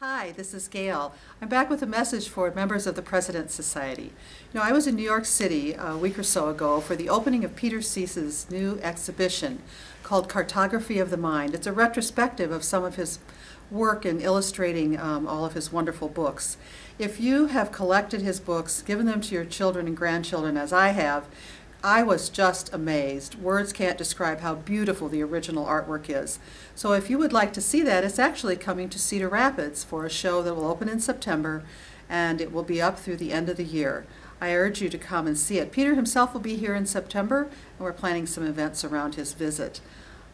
Hi, this is Gail. I'm back with a message for members of the President's Society. I was in New York City a week or so ago for the opening of Peter Cease's new exhibition called Cartography of the Mind. It's a retrospective of some of his work in illustrating all of his wonderful books. If you have collected his books, given them to your children and grandchildren as I have, I was just amazed. Words can't describe how beautiful the original artwork is. So if you would like to see that, it's actually coming to Cedar Rapids for a show that will open in September, and it will be up through the end of the year. I urge you to come and see it. Peter himself will be here in September, and we're planning some events around his visit.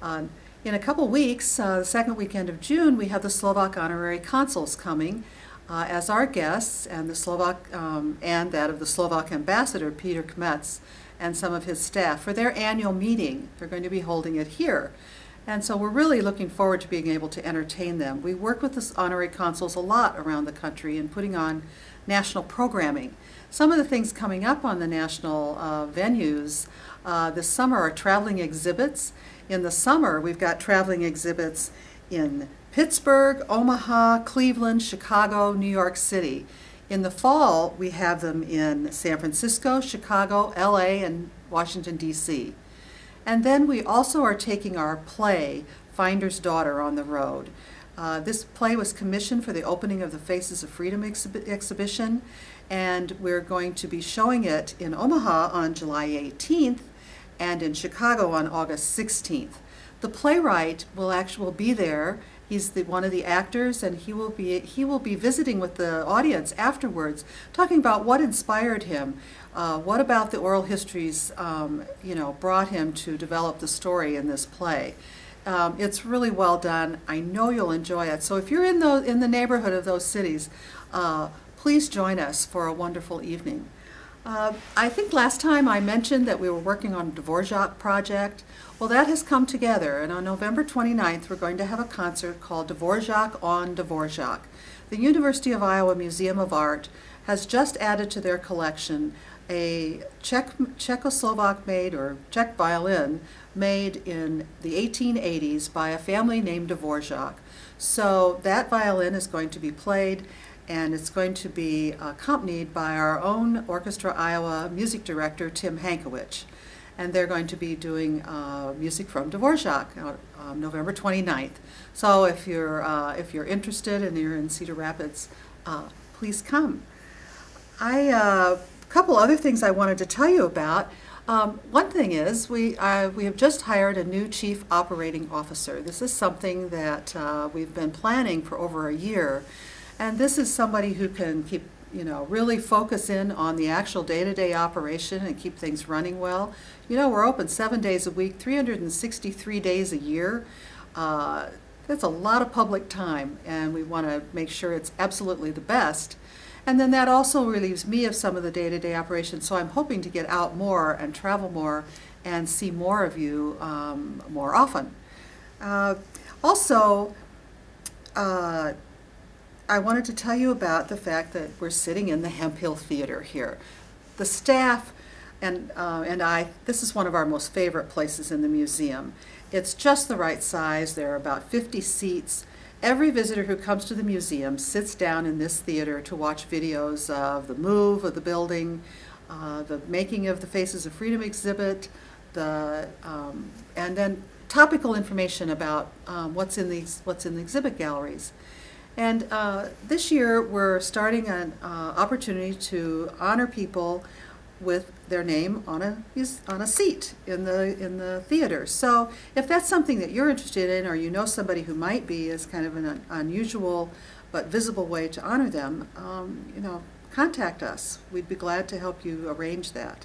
In a couple weeks, the second weekend of June, we have the Slovak honorary consuls coming as our guests, and the Slovak and that of the Slovak ambassador, Peter Kmetz, and some of his staff for their annual meeting. They're going to be holding it here. And so we're really looking forward to being able to entertain them. We work with the honorary consuls a lot around the country in putting on national programming. Some of the things coming up on the national venues this summer are traveling exhibits. In the summer, we've got traveling exhibits in Pittsburgh, Omaha, Cleveland, Chicago, New York City. In the fall, we have them in San Francisco, Chicago, LA, and Washington, D.C. And then we also are taking our play, Finder's Daughter, on the road. This play was commissioned for the opening of the Faces of Freedom exhibition, and we're going to be showing it in Omaha on July 18th and in Chicago on August 16th. The playwright will be there. He's one of the actors, and he will be visiting with the audience afterwards, talking about what inspired him, what about the oral histories, brought him to develop the story in this play. It's really well done. I know you'll enjoy it. So if you're in the neighborhood of those cities, please join us for a wonderful evening. I think last time I mentioned that we were working on a Dvorak project. Well, that has come together, and on November 29th we're going to have a concert called Dvorak on Dvorak. The University of Iowa Museum of Art has just added to their collection a Czechoslovak made, or Czech violin, made in the 1880s by a family named Dvorak. So that violin is going to be played, and it's going to be accompanied by our own Orchestra Iowa music director, Tim Hankiewicz. And they're going to be doing music from Dvorak on November 29th. So if you're interested and you're in Cedar Rapids, please come. A couple other things I wanted to tell you about. One thing is we have just hired a new chief operating officer. This is something that we've been planning for over a year. And this is somebody who can keep, really focus in on the actual day-to-day operation and keep things running well. We're open 7 days a week, 363 days a year. That's a lot of public time, and we want to make sure it's absolutely the best. And then that also relieves me of some of the day-to-day operations, so I'm hoping to get out more and travel more and see more of you more often. I wanted to tell you about the fact that we're sitting in the Hemphill Theater here. The staff and I, this is one of our most favorite places in the museum. It's just the right size. There are about 50 seats. Every visitor who comes to the museum sits down in this theater to watch videos of the move of the building, the making of the Faces of Freedom exhibit, and then topical information about what's in the exhibit galleries. And this year we're starting an opportunity to honor people with their name on a seat in the theater. So if that's something that you're interested in, or you know somebody who might be, as kind of an unusual but visible way to honor them, contact us. We'd be glad to help you arrange that.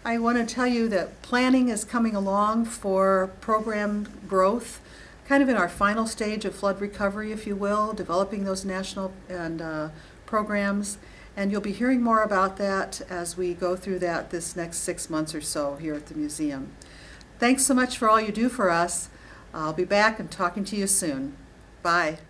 I want to tell you that planning is coming along for program growth, kind of in our final stage of flood recovery, if you will, developing those national and programs. And you'll be hearing more about that as we go through that this next 6 months or so here at the museum. Thanks so much for all you do for us. I'll be back and talking to you soon. Bye.